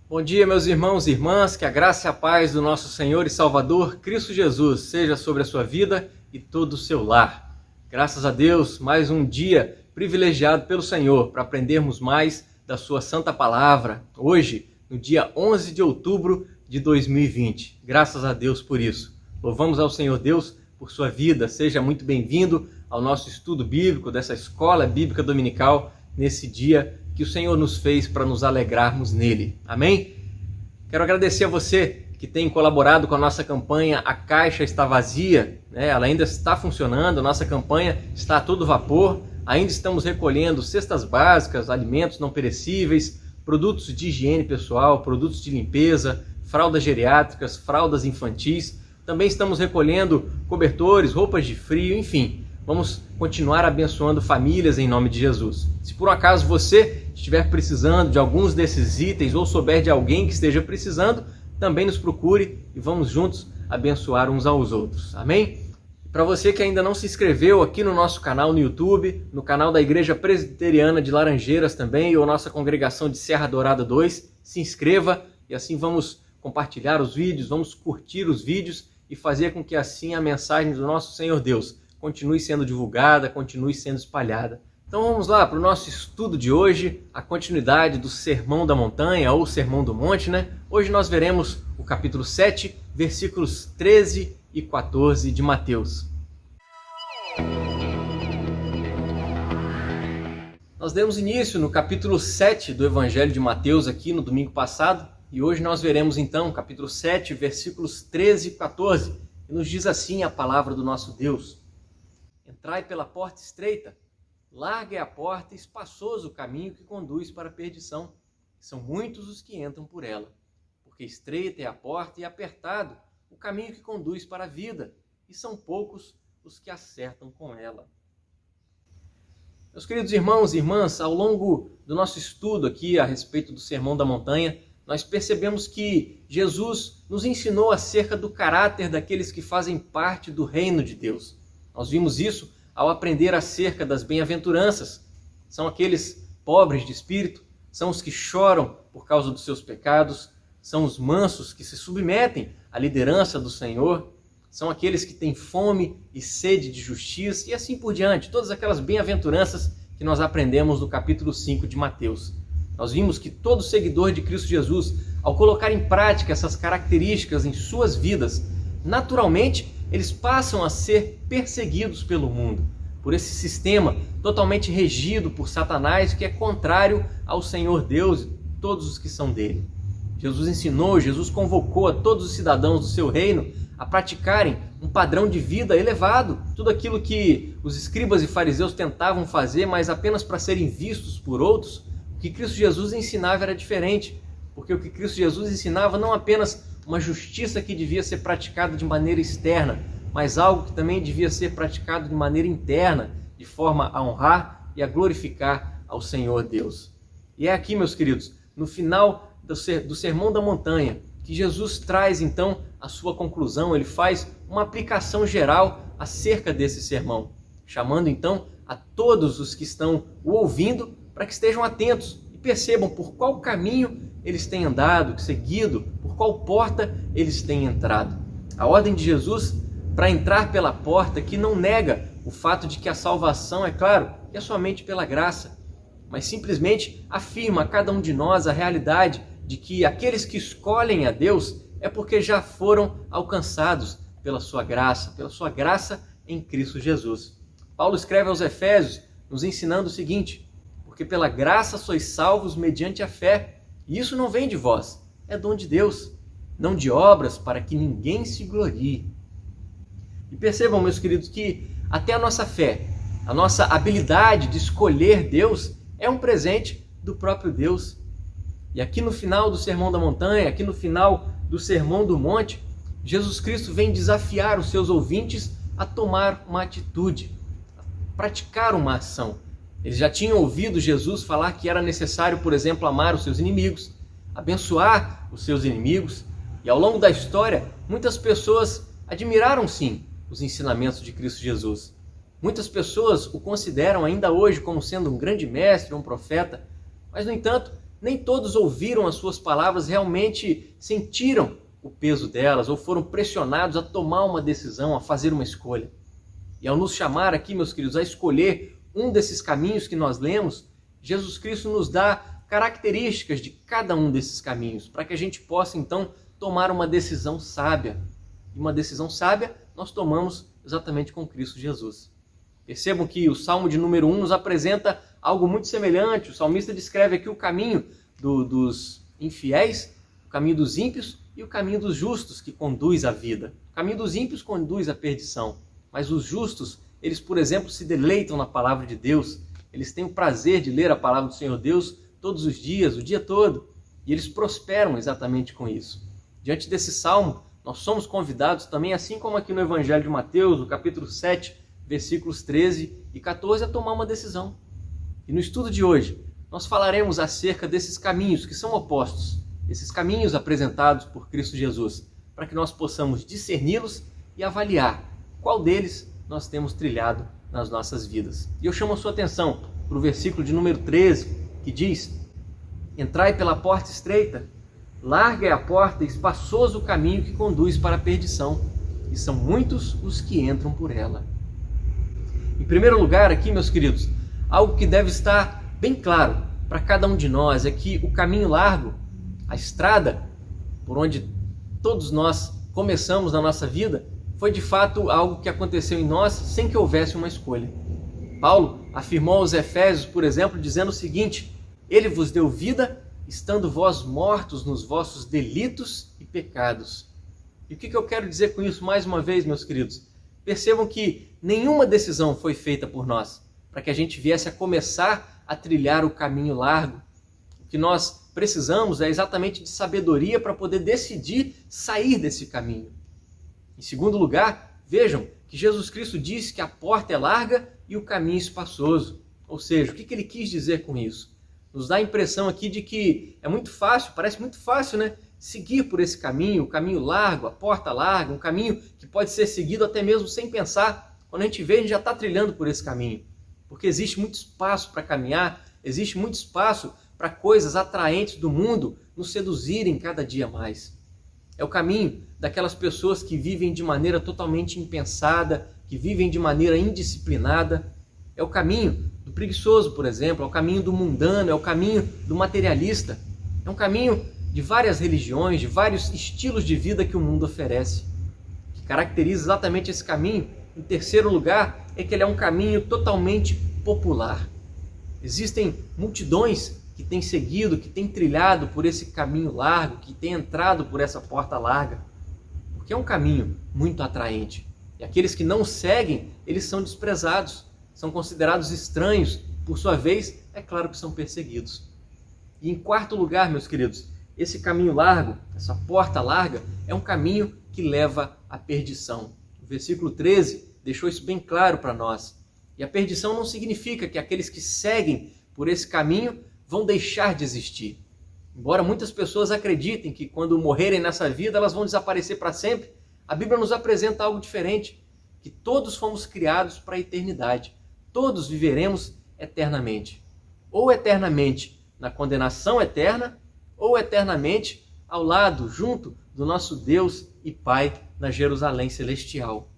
Bom dia, meus irmãos e irmãs, que a graça e a paz do nosso Senhor e Salvador, Cristo Jesus, seja sobre a sua vida e todo o seu lar. Graças a Deus, mais um dia privilegiado pelo Senhor para aprendermos mais da sua santa palavra, hoje, no dia 11 de outubro de 2020. Graças a Deus por isso. Louvamos ao Senhor Deus por sua vida. Seja muito bem-vindo ao nosso estudo bíblico dessa escola bíblica dominical nesse dia que o Senhor nos fez para nos alegrarmos nele. Amém? Quero agradecer a você que tem colaborado com a nossa campanha A Caixa Está Vazia. Ela ainda está funcionando, a nossa campanha está a todo vapor. Ainda estamos recolhendo cestas básicas, alimentos não perecíveis, produtos de higiene pessoal, produtos de limpeza, fraldas geriátricas, fraldas infantis. Também estamos recolhendo cobertores, roupas de frio, enfim. Vamos continuar abençoando famílias em nome de Jesus. Se por um acaso você estiver precisando de alguns desses itens ou souber de alguém que esteja precisando, também nos procure e vamos juntos abençoar uns aos outros. Amém? Para você que ainda não se inscreveu aqui no nosso canal no YouTube, no canal da Igreja Presbiteriana de Laranjeiras também, ou nossa congregação de Serra Dourada 2, se inscreva e assim vamos compartilhar os vídeos, vamos curtir os vídeos e fazer com que assim a mensagem do nosso Senhor Deus continue sendo divulgada, continue sendo espalhada. Então vamos lá para o nosso estudo de hoje, a continuidade do Sermão da Montanha ou Sermão do Monte, né? Hoje nós veremos o capítulo 7, versículos 13 e 14 de Mateus. Nós demos início no capítulo 7 do Evangelho de Mateus aqui no domingo passado e hoje nós veremos então capítulo 7, versículos 13 e 14. E nos diz assim a palavra do nosso Deus: Entrai pela porta estreita, larga é a porta e espaçoso o caminho que conduz para a perdição. São muitos os que entram por ela. Porque estreita é a porta e apertado o caminho que conduz para a vida, e são poucos os que acertam com ela. Meus queridos irmãos e irmãs, ao longo do nosso estudo aqui a respeito do Sermão da Montanha, nós percebemos que Jesus nos ensinou acerca do caráter daqueles que fazem parte do reino de Deus. Nós vimos isso ao aprender acerca das bem-aventuranças. São aqueles pobres de espírito, são os que choram por causa dos seus pecados, são os mansos que se submetem à liderança do Senhor, são aqueles que têm fome e sede de justiça e assim por diante. Todas aquelas bem-aventuranças que nós aprendemos no capítulo 5 de Mateus. Nós vimos que todo seguidor de Cristo Jesus, ao colocar em prática essas características em suas vidas, naturalmente eles passam a ser perseguidos pelo mundo, por esse sistema totalmente regido por Satanás, que é contrário ao Senhor Deus e todos os que são dele. Jesus ensinou, Jesus convocou a todos os cidadãos do seu reino a praticarem um padrão de vida elevado. Tudo aquilo que os escribas e fariseus tentavam fazer, mas apenas para serem vistos por outros, o que Cristo Jesus ensinava era diferente, porque o que Cristo Jesus ensinava não apenas uma justiça que devia ser praticada de maneira externa, mas algo que também devia ser praticado de maneira interna, de forma a honrar e a glorificar ao Senhor Deus. E é aqui, meus queridos, no final do Sermão da Montanha, que Jesus traz então a sua conclusão. Ele faz uma aplicação geral acerca desse sermão, chamando então a todos os que estão o ouvindo para que estejam atentos e percebam por qual caminho eles têm andado, seguido, por qual porta eles têm entrado. A ordem de Jesus para entrar pela porta que não nega o fato de que a salvação, é claro, é somente pela graça, mas simplesmente afirma a cada um de nós a realidade de que aqueles que escolhem a Deus é porque já foram alcançados pela sua graça em Cristo Jesus. Paulo escreve aos Efésios nos ensinando o seguinte: porque pela graça sois salvos mediante a fé, e isso não vem de vós, é dom de Deus, não de obras para que ninguém se glorie. E percebam, meus queridos, que até a nossa fé, a nossa habilidade de escolher Deus é um presente do próprio Deus. E aqui no final do Sermão da Montanha, aqui no final do Sermão do Monte, Jesus Cristo vem desafiar os seus ouvintes a tomar uma atitude, a praticar uma ação. Eles já tinham ouvido Jesus falar que era necessário, por exemplo, amar os seus inimigos, abençoar os seus inimigos. E ao longo da história, muitas pessoas admiraram sim os ensinamentos de Cristo Jesus. Muitas pessoas o consideram ainda hoje como sendo um grande mestre, um profeta, mas no entanto, Nem todos ouviram as suas palavras, realmente sentiram o peso delas ou foram pressionados a tomar uma decisão, a fazer uma escolha. E ao nos chamar aqui, meus queridos, a escolher um desses caminhos que nós lemos, Jesus Cristo nos dá características de cada um desses caminhos, para que a gente possa então tomar uma decisão sábia. E uma decisão sábia nós tomamos exatamente com Cristo Jesus. Percebam que o Salmo de número 1 nos apresenta algo muito semelhante. O salmista descreve aqui o caminho dos infiéis, o caminho dos ímpios e o caminho dos justos, que conduz à vida. O caminho dos ímpios conduz à perdição, mas os justos, eles, por exemplo, se deleitam na palavra de Deus. Eles têm o prazer de ler a palavra do Senhor Deus todos os dias, o dia todo, e eles prosperam exatamente com isso. Diante desse salmo, nós somos convidados também, assim como aqui no Evangelho de Mateus, no capítulo 7, versículos 13 e 14, a tomar uma decisão. E no estudo de hoje, nós falaremos acerca desses caminhos que são opostos, esses caminhos apresentados por Cristo Jesus, para que nós possamos discerni-los e avaliar qual deles nós temos trilhado nas nossas vidas. E eu chamo a sua atenção para o versículo de número 13, que diz: entrai pela porta estreita, larga é a porta e espaçoso o caminho que conduz para a perdição, e são muitos os que entram por ela. Em primeiro lugar aqui, meus queridos, algo que deve estar bem claro para cada um de nós é que o caminho largo, a estrada por onde todos nós começamos na nossa vida, foi de fato algo que aconteceu em nós sem que houvesse uma escolha. Paulo afirmou aos Efésios, por exemplo, dizendo o seguinte: ele vos deu vida, estando vós mortos nos vossos delitos e pecados. E o que eu quero dizer com isso mais uma vez, meus queridos? Percebam que nenhuma decisão foi feita por nós para que a gente viesse a começar a trilhar o caminho largo. O que nós precisamos é exatamente de sabedoria para poder decidir sair desse caminho. Em segundo lugar, vejam que Jesus Cristo disse que a porta é larga e o caminho espaçoso. Ou seja, o que ele quis dizer com isso? Nos dá a impressão aqui de que é muito fácil, parece muito fácil, né? Seguir por esse caminho, o caminho largo, a porta larga, um caminho que pode ser seguido até mesmo sem pensar. Quando a gente vê, a gente já está trilhando por esse caminho. Porque existe muito espaço para caminhar, existe muito espaço para coisas atraentes do mundo nos seduzirem cada dia mais. É o caminho daquelas pessoas que vivem de maneira totalmente impensada, que vivem de maneira indisciplinada. É o caminho do preguiçoso, por exemplo, é o caminho do mundano, é o caminho do materialista. É um caminho de várias religiões, de vários estilos de vida que o mundo oferece. O que caracteriza exatamente esse caminho, em terceiro lugar, é que ele é um caminho totalmente popular. Existem multidões que têm seguido, que têm trilhado por esse caminho largo, que têm entrado por essa porta larga, porque é um caminho muito atraente. E aqueles que não seguem, eles são desprezados, são considerados estranhos, por sua vez, é claro que são perseguidos. E em quarto lugar, meus queridos, esse caminho largo, essa porta larga, é um caminho que leva à perdição. O versículo 13 deixou isso bem claro para nós. E a perdição não significa que aqueles que seguem por esse caminho vão deixar de existir. Embora muitas pessoas acreditem que quando morrerem nessa vida elas vão desaparecer para sempre, a Bíblia nos apresenta algo diferente, que todos fomos criados para a eternidade. Todos viveremos eternamente. Ou eternamente na condenação eterna, ou eternamente ao lado, junto do nosso Deus e Pai na Jerusalém celestial.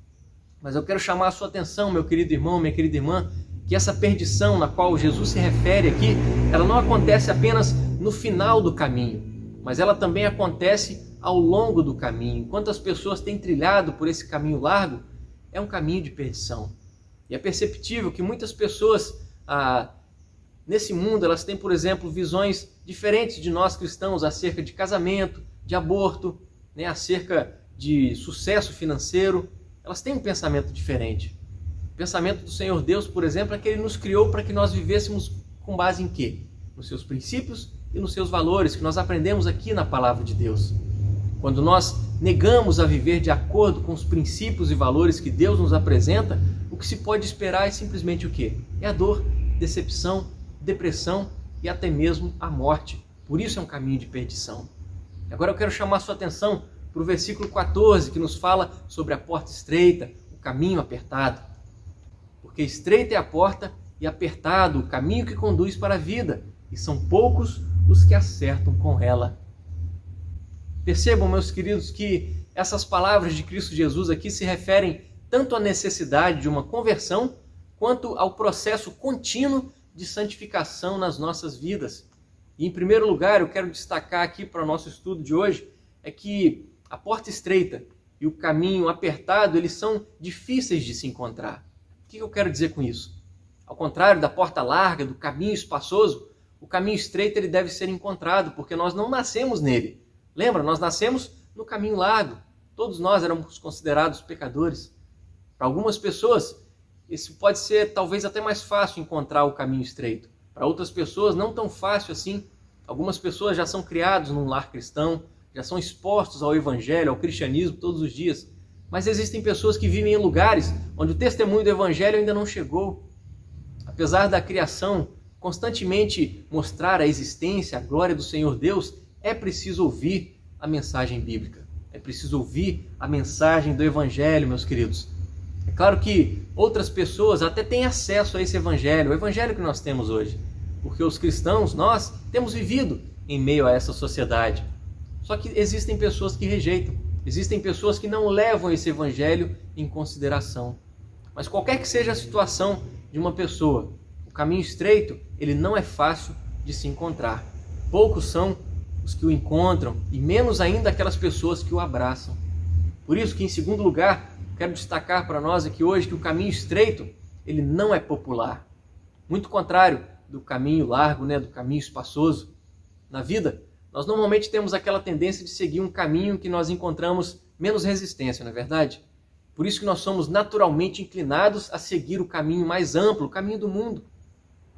Mas eu quero chamar a sua atenção, meu querido irmão, minha querida irmã, que essa perdição na qual Jesus se refere aqui, ela não acontece apenas no final do caminho, mas ela também acontece ao longo do caminho. Enquanto as pessoas têm trilhado por esse caminho largo, é um caminho de perdição. E é perceptível que muitas pessoas nesse mundo, elas têm, por exemplo, visões diferentes de nós cristãos acerca de casamento, de aborto, né, acerca de sucesso financeiro. Elas têm um pensamento diferente. O pensamento do Senhor Deus, por exemplo, é que Ele nos criou para que nós vivêssemos com base em quê? Nos seus princípios e nos seus valores, que nós aprendemos aqui na Palavra de Deus. Quando nós negamos a viver de acordo com os princípios e valores que Deus nos apresenta, o que se pode esperar é simplesmente o quê? É a dor, decepção, depressão e até mesmo a morte. Por isso é um caminho de perdição. Agora eu quero chamar a sua atenção para o versículo 14, que nos fala sobre a porta estreita, o caminho apertado. Porque estreita é a porta e apertado o caminho que conduz para a vida, e são poucos os que acertam com ela. Percebam, meus queridos, que essas palavras de Cristo Jesus aqui se referem tanto à necessidade de uma conversão, quanto ao processo contínuo de santificação nas nossas vidas. E, em primeiro lugar, eu quero destacar aqui para o nosso estudo de hoje, é que a porta estreita e o caminho apertado, eles são difíceis de se encontrar. O que eu quero dizer com isso? Ao contrário da porta larga, do caminho espaçoso, o caminho estreito ele deve ser encontrado, porque nós não nascemos nele. Lembra, nós nascemos no caminho largo. Todos nós éramos considerados pecadores. Para algumas pessoas, isso pode ser talvez até mais fácil encontrar o caminho estreito. Para outras pessoas, não tão fácil assim. Algumas pessoas já são criados num lar cristão, já são expostos ao evangelho, ao cristianismo todos os dias. Mas existem pessoas que vivem em lugares onde o testemunho do evangelho ainda não chegou. Apesar da criação constantemente mostrar a existência, a glória do Senhor Deus, é preciso ouvir a mensagem bíblica. É preciso ouvir a mensagem do evangelho, meus queridos. É claro que outras pessoas até têm acesso a esse evangelho, o evangelho que nós temos hoje. Porque os cristãos, nós temos vivido em meio a essa sociedade. Só que existem pessoas que rejeitam. Existem pessoas que não levam esse evangelho em consideração. Mas qualquer que seja a situação de uma pessoa, o caminho estreito, ele não é fácil de se encontrar. Poucos são os que o encontram e menos ainda aquelas pessoas que o abraçam. Por isso que, em segundo lugar, quero destacar para nós aqui hoje que o caminho estreito, ele não é popular. Muito contrário do caminho largo, do caminho espaçoso. Na vida, nós normalmente temos aquela tendência de seguir um caminho que nós encontramos menos resistência, não é verdade? Por isso que nós somos naturalmente inclinados a seguir o caminho mais amplo, o caminho do mundo.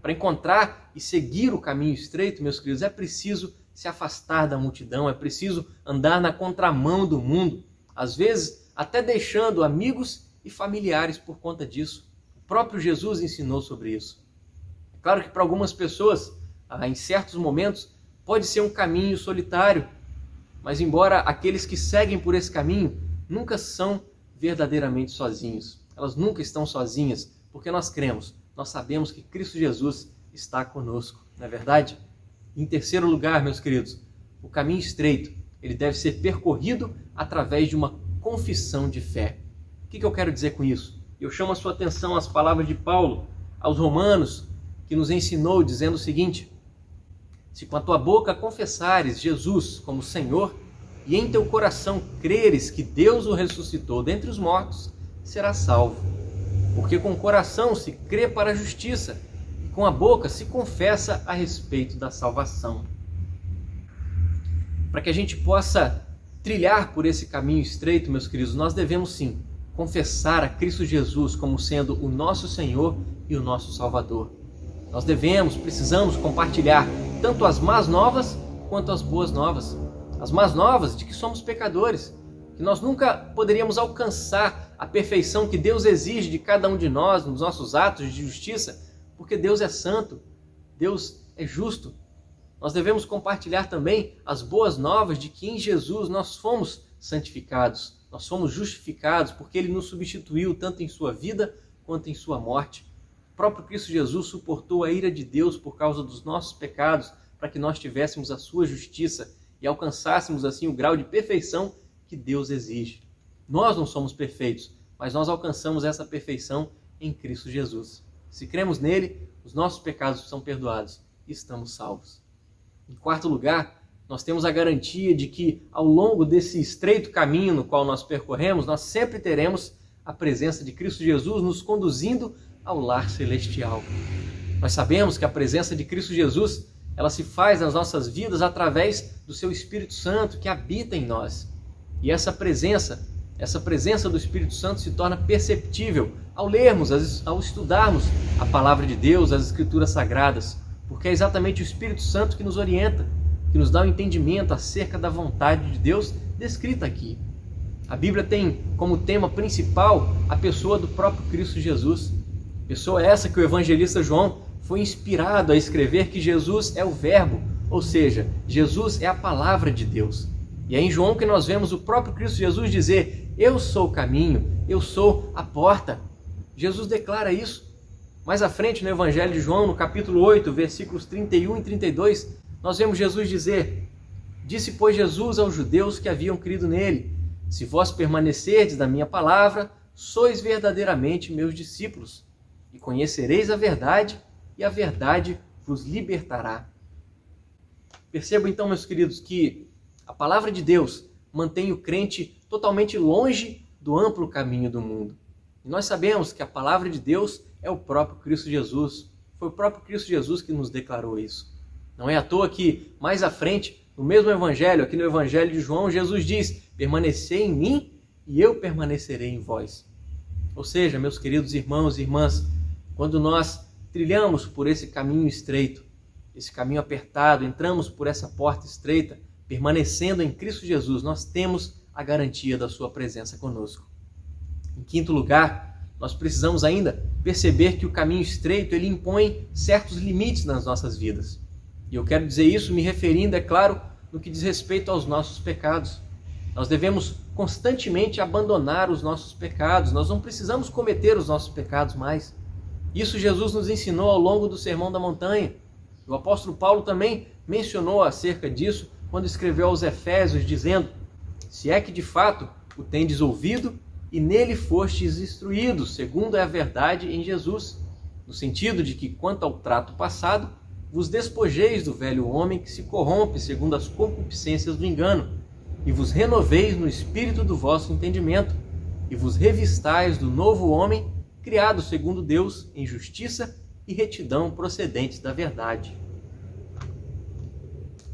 Para encontrar e seguir o caminho estreito, meus queridos, é preciso se afastar da multidão, é preciso andar na contramão do mundo. Às vezes, até deixando amigos e familiares por conta disso. O próprio Jesus ensinou sobre isso. É claro que para algumas pessoas, em certos momentos, pode ser um caminho solitário, mas embora aqueles que seguem por esse caminho nunca são verdadeiramente sozinhos. Elas nunca estão sozinhas, porque nós cremos, nós sabemos que Cristo Jesus está conosco, não é verdade? Em terceiro lugar, meus queridos, o caminho estreito, ele deve ser percorrido através de uma confissão de fé. O que eu quero dizer com isso? Eu chamo a sua atenção às palavras de Paulo aos Romanos, que nos ensinou dizendo o seguinte: se com a tua boca confessares Jesus como Senhor e em teu coração creres que Deus o ressuscitou dentre os mortos, serás salvo. Porque com o coração se crê para a justiça e com a boca se confessa a respeito da salvação. Para que a gente possa trilhar por esse caminho estreito, meus queridos, nós devemos sim confessar a Cristo Jesus como sendo o nosso Senhor e o nosso Salvador. Nós precisamos compartilhar tanto as más novas quanto as boas novas. As más novas de que somos pecadores, que nós nunca poderíamos alcançar a perfeição que Deus exige de cada um de nós nos nossos atos de justiça, porque Deus é santo, Deus é justo. Nós devemos compartilhar também as boas novas de que em Jesus nós fomos santificados, nós fomos justificados, porque Ele nos substituiu tanto em sua vida quanto em sua morte. O próprio Cristo Jesus suportou a ira de Deus por causa dos nossos pecados, para que nós tivéssemos a sua justiça e alcançássemos assim o grau de perfeição que Deus exige. Nós não somos perfeitos, mas nós alcançamos essa perfeição em Cristo Jesus. Se cremos nele, os nossos pecados são perdoados e estamos salvos. Em quarto lugar, nós temos a garantia de que ao longo desse estreito caminho no qual nós percorremos, nós sempre teremos a presença de Cristo Jesus nos conduzindo ao lar celestial. Nós sabemos que a presença de Cristo Jesus, ela se faz nas nossas vidas através do seu Espírito Santo que habita em nós. E essa presença do Espírito Santo se torna perceptível ao lermos, ao estudarmos a palavra de Deus, as Escrituras Sagradas, porque é exatamente o Espírito Santo que nos orienta, que nos dá um entendimento acerca da vontade de Deus descrita aqui. A Bíblia tem como tema principal a pessoa do próprio Cristo Jesus. Pessoa essa que o evangelista João foi inspirado a escrever que Jesus é o Verbo, ou seja, Jesus é a palavra de Deus. E é em João que nós vemos o próprio Cristo Jesus dizer: eu sou o caminho, eu sou a porta. Jesus declara isso. Mais à frente no Evangelho de João, no capítulo 8, versículos 31 e 32, nós vemos Jesus dizer: disse, pois, Jesus aos judeus que haviam crido nele: se vós permanecerdes na minha palavra, sois verdadeiramente meus discípulos, e conhecereis a verdade, e a verdade vos libertará. Percebam então, meus queridos, que a palavra de Deus mantém o crente totalmente longe do amplo caminho do mundo. E nós sabemos que a palavra de Deus é o próprio Cristo Jesus. Foi o próprio Cristo Jesus que nos declarou isso. Não é à toa que, mais à frente, no mesmo evangelho, aqui no evangelho de João, Jesus diz: permanecei em mim e eu permanecerei em vós. Ou seja, meus queridos irmãos e irmãs, quando nós trilhamos por esse caminho estreito, esse caminho apertado, entramos por essa porta estreita, permanecendo em Cristo Jesus, nós temos a garantia da sua presença conosco. Em quinto lugar, nós precisamos ainda perceber que o caminho estreito, ele impõe certos limites nas nossas vidas. E eu quero dizer isso me referindo, é claro, no que diz respeito aos nossos pecados. Nós devemos constantemente abandonar os nossos pecados, nós não precisamos cometer os nossos pecados mais. Isso Jesus nos ensinou ao longo do Sermão da Montanha. O apóstolo Paulo também mencionou acerca disso quando escreveu aos Efésios, dizendo: se é que de fato o tendes ouvido e nele fostes instruídos, segundo é a verdade em Jesus, no sentido de que, quanto ao trato passado, vos despojeis do velho homem que se corrompe segundo as concupiscências do engano, e vos renoveis no espírito do vosso entendimento, e vos revistais do novo homem, criado segundo Deus, em justiça e retidão procedentes da verdade.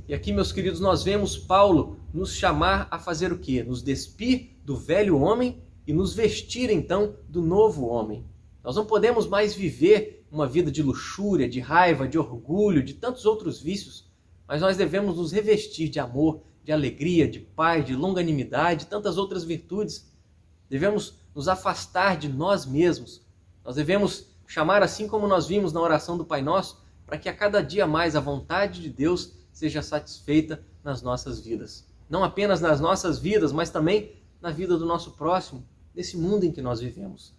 E aqui, meus queridos, nós vemos Paulo nos chamar a fazer o quê? Nos despir do velho homem e nos vestir, então, do novo homem. Nós não podemos mais viver uma vida de luxúria, de raiva, de orgulho, de tantos outros vícios, mas nós devemos nos revestir de amor, de alegria, de paz, de longanimidade, tantas outras virtudes. Devemos nos afastar de nós mesmos. Nós devemos chamar, assim como nós vimos na oração do Pai Nosso, para que a cada dia mais a vontade de Deus seja satisfeita nas nossas vidas. Não apenas nas nossas vidas, mas também na vida do nosso próximo, nesse mundo em que nós vivemos.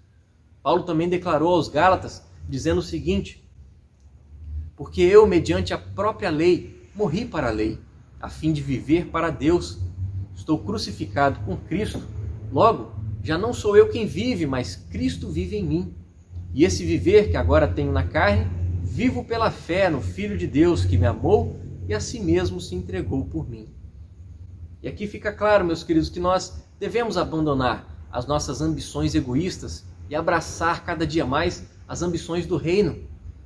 Paulo também declarou aos Gálatas, dizendo o seguinte: porque eu, mediante a própria lei, morri para a lei, a fim de viver para Deus. Estou crucificado com Cristo. Logo, já não sou eu quem vive, mas Cristo vive em mim. E esse viver que agora tenho na carne, vivo pela fé no Filho de Deus, que me amou e a si mesmo se entregou por mim. E aqui fica claro, meus queridos, que nós devemos abandonar as nossas ambições egoístas e abraçar cada dia mais as ambições do reino.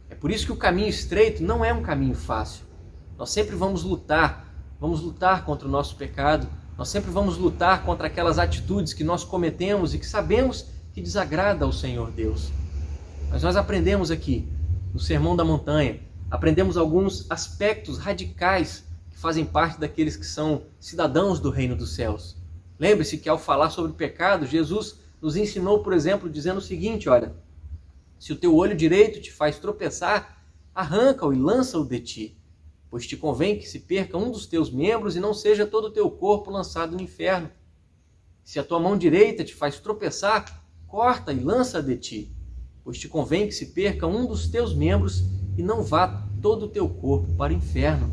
É por isso que o caminho estreito não é um caminho fácil. Nós sempre vamos lutar contra o nosso pecado, nós sempre vamos lutar contra aquelas atitudes que nós cometemos e que sabemos que desagrada ao Senhor Deus. Mas nós aprendemos aqui, no Sermão da Montanha, aprendemos alguns aspectos radicais que fazem parte daqueles que são cidadãos do reino dos céus. Lembre-se que ao falar sobre o pecado, Jesus nos ensinou, por exemplo, dizendo o seguinte: olha, se o teu olho direito te faz tropeçar, arranca-o e lança-o de ti, pois te convém que se perca um dos teus membros e não seja todo o teu corpo lançado no inferno. Se a tua mão direita te faz tropeçar, corta e lança-a de ti, pois te convém que se perca um dos teus membros e não vá todo o teu corpo para o inferno.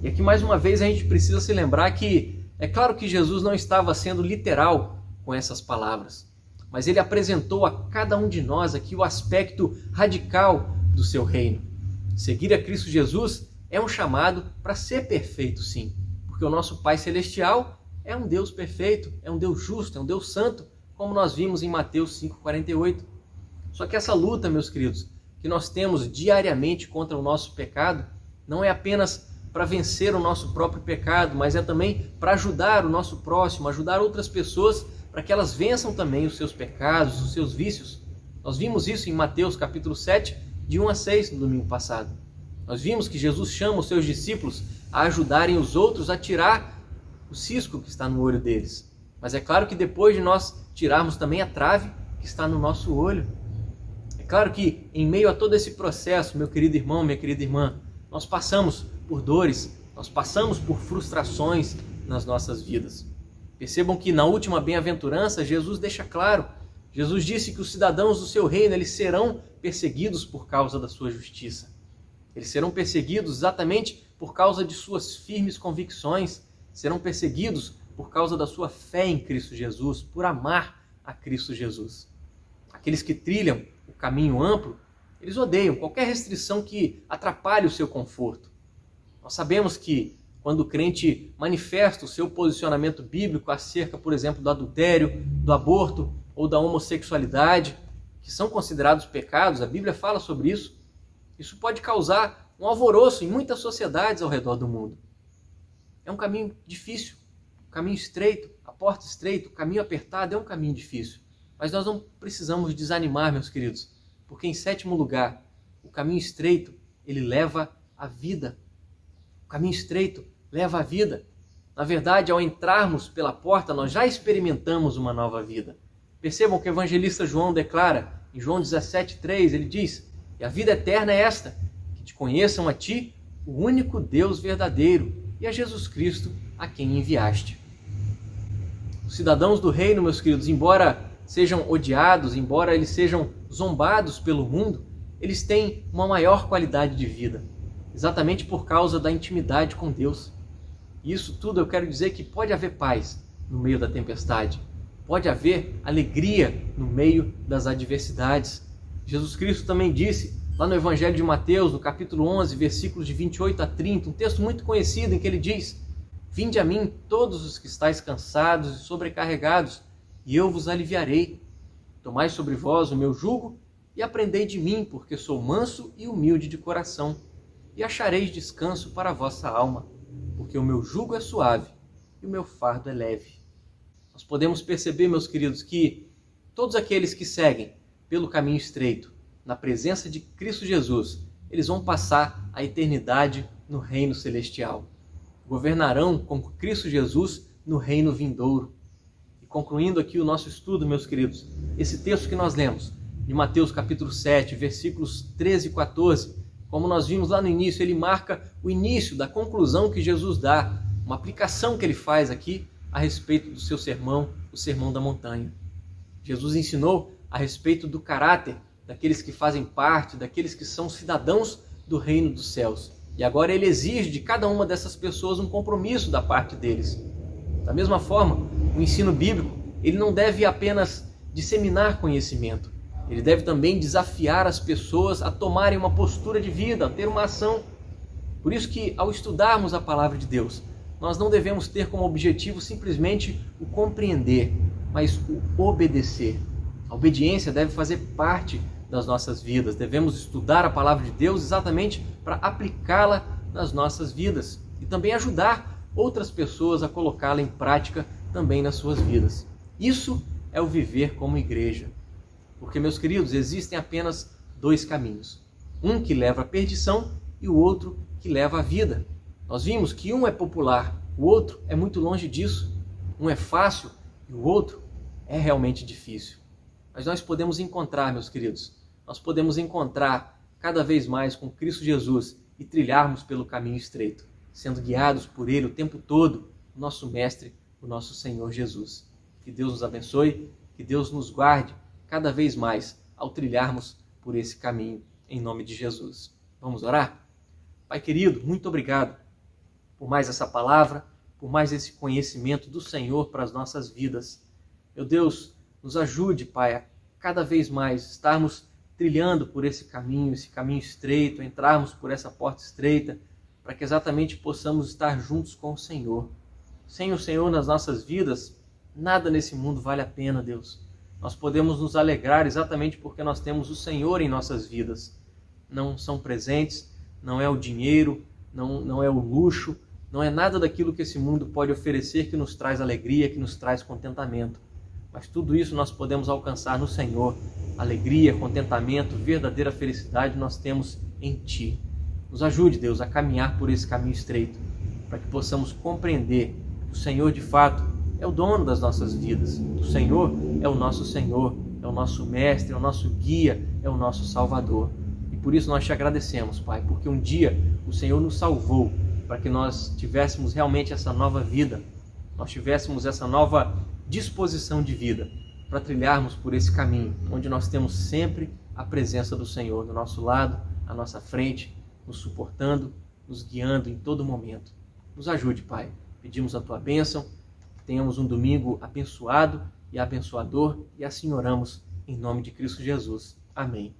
E aqui mais uma vez a gente precisa se lembrar que é claro que Jesus não estava sendo literal com essas palavras, mas ele apresentou a cada um de nós aqui o aspecto radical do seu reino. Seguir a Cristo Jesus é um chamado para ser perfeito, sim, porque o nosso Pai Celestial é um Deus perfeito, é um Deus justo, é um Deus santo, como nós vimos em Mateus 5,48. Só que essa luta, meus queridos, que nós temos diariamente contra o nosso pecado, não é apenas para vencer o nosso próprio pecado, mas é também para ajudar o nosso próximo, ajudar outras pessoas para que elas vençam também os seus pecados, os seus vícios. Nós vimos isso em Mateus capítulo 7, de 1 a 6, no domingo passado. Nós vimos que Jesus chama os seus discípulos a ajudarem os outros a tirar o cisco que está no olho deles. Mas é claro que depois de nós tirarmos também a trave que está no nosso olho. É claro que em meio a todo esse processo, meu querido irmão, minha querida irmã, nós passamos por dores, nós passamos por frustrações nas nossas vidas. Percebam que na última bem-aventurança, Jesus deixa claro, Jesus disse que os cidadãos do seu reino eles serão perseguidos por causa da sua justiça. Eles serão perseguidos exatamente por causa de suas firmes convicções, serão perseguidos por causa da sua fé em Cristo Jesus, por amar a Cristo Jesus. Aqueles que trilham o caminho amplo, eles odeiam qualquer restrição que atrapalhe o seu conforto. Nós sabemos que quando o crente manifesta o seu posicionamento bíblico acerca, por exemplo, do adultério, do aborto ou da homossexualidade, que são considerados pecados, a Bíblia fala sobre isso, isso pode causar um alvoroço em muitas sociedades ao redor do mundo. É um caminho difícil, um caminho estreito, a porta estreita, o caminho apertado é um caminho difícil. Mas nós não precisamos desanimar, meus queridos, porque em sétimo lugar, o caminho estreito, ele leva à vida. O caminho estreito leva à vida. Na verdade, ao entrarmos pela porta, nós já experimentamos uma nova vida. Percebam que o evangelista João declara, em João 17,3, ele diz: "E a vida eterna é esta, que te conheçam a ti, o único Deus verdadeiro, e a Jesus Cristo, a quem enviaste." Os cidadãos do reino, meus queridos, embora sejam odiados, embora eles sejam zombados pelo mundo, eles têm uma maior qualidade de vida, exatamente por causa da intimidade com Deus. E isso tudo eu quero dizer que pode haver paz no meio da tempestade, pode haver alegria no meio das adversidades. Jesus Cristo também disse, lá no Evangelho de Mateus, no capítulo 11, versículos de 28 a 30, um texto muito conhecido em que ele diz: "Vinde a mim todos os que estáis cansados e sobrecarregados, e eu vos aliviarei. Tomai sobre vós o meu jugo e aprendei de mim, porque sou manso e humilde de coração, e achareis descanso para a vossa alma, porque o meu jugo é suave e o meu fardo é leve." Nós podemos perceber, meus queridos, que todos aqueles que seguem pelo caminho estreito, na presença de Cristo Jesus, eles vão passar a eternidade no reino celestial. Governarão com Cristo Jesus no reino vindouro. E concluindo aqui o nosso estudo, meus queridos, esse texto que nós lemos, de Mateus capítulo 7, versículos 13 e 14, como nós vimos lá no início, ele marca o início da conclusão que Jesus dá, uma aplicação que ele faz aqui a respeito do seu sermão, o Sermão da Montanha. Jesus ensinou a respeito do caráter daqueles que fazem parte, daqueles que são cidadãos do reino dos céus. E agora ele exige de cada uma dessas pessoas um compromisso da parte deles. Da mesma forma, o ensino bíblico, ele não deve apenas disseminar conhecimento, ele deve também desafiar as pessoas a tomarem uma postura de vida, a ter uma ação. Por isso que, ao estudarmos a palavra de Deus, nós não devemos ter como objetivo simplesmente o compreender, mas o obedecer. A obediência deve fazer parte das nossas vidas. Devemos estudar a palavra de Deus exatamente para aplicá-la nas nossas vidas e também ajudar outras pessoas a colocá-la em prática também nas suas vidas. Isso é o viver como igreja. Porque, meus queridos, existem apenas dois caminhos. Um que leva à perdição e o outro que leva à vida. Nós vimos que um é popular, o outro é muito longe disso. Um é fácil e o outro é realmente difícil. Mas nós podemos encontrar, meus queridos, nós podemos encontrar cada vez mais com Cristo Jesus e trilharmos pelo caminho estreito, sendo guiados por Ele o tempo todo, o nosso Mestre, o nosso Senhor Jesus. Que Deus nos abençoe, que Deus nos guarde cada vez mais ao trilharmos por esse caminho, em nome de Jesus. Vamos orar? Pai querido, muito obrigado por mais essa palavra, por mais esse conhecimento do Senhor para as nossas vidas. Meu Deus, nos ajude, Pai, a cada vez mais estarmos trilhando por esse caminho estreito, entrarmos por essa porta estreita, para que exatamente possamos estar juntos com o Senhor. Sem o Senhor nas nossas vidas, nada nesse mundo vale a pena, Deus. Nós podemos nos alegrar exatamente porque nós temos o Senhor em nossas vidas. Não são presentes, não é o dinheiro, não é o luxo, não é nada daquilo que esse mundo pode oferecer que nos traz alegria, que nos traz contentamento. Mas tudo isso nós podemos alcançar no Senhor. Alegria, contentamento, verdadeira felicidade nós temos em Ti. Nos ajude, Deus, a caminhar por esse caminho estreito, para que possamos compreender que o Senhor, de fato, é o dono das nossas vidas. O Senhor é o nosso Senhor, é o nosso Mestre, é o nosso guia, é o nosso Salvador. E por isso nós te agradecemos, Pai, porque um dia o Senhor nos salvou para que nós tivéssemos realmente essa nova vida, nós tivéssemos essa nova disposição de vida para trilharmos por esse caminho, onde nós temos sempre a presença do Senhor do nosso lado, à nossa frente, nos suportando, nos guiando em todo momento. Nos ajude, Pai. Pedimos a Tua bênção, que tenhamos um domingo abençoado e abençoador, e assim oramos em nome de Cristo Jesus. Amém.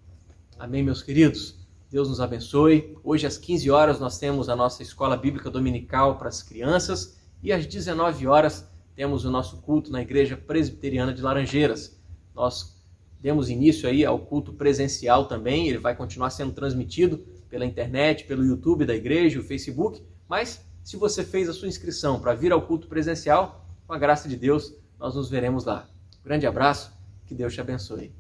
Amém, meus queridos. Deus nos abençoe. Hoje às 15 horas nós temos a nossa escola bíblica dominical para as crianças e às 19 horas temos o nosso culto na Igreja Presbiteriana de Laranjeiras. Nós demos início aí ao culto presencial também, ele vai continuar sendo transmitido pela internet, pelo YouTube da igreja, o Facebook, mas se você fez a sua inscrição para vir ao culto presencial, com a graça de Deus, nós nos veremos lá. Grande abraço, que Deus te abençoe.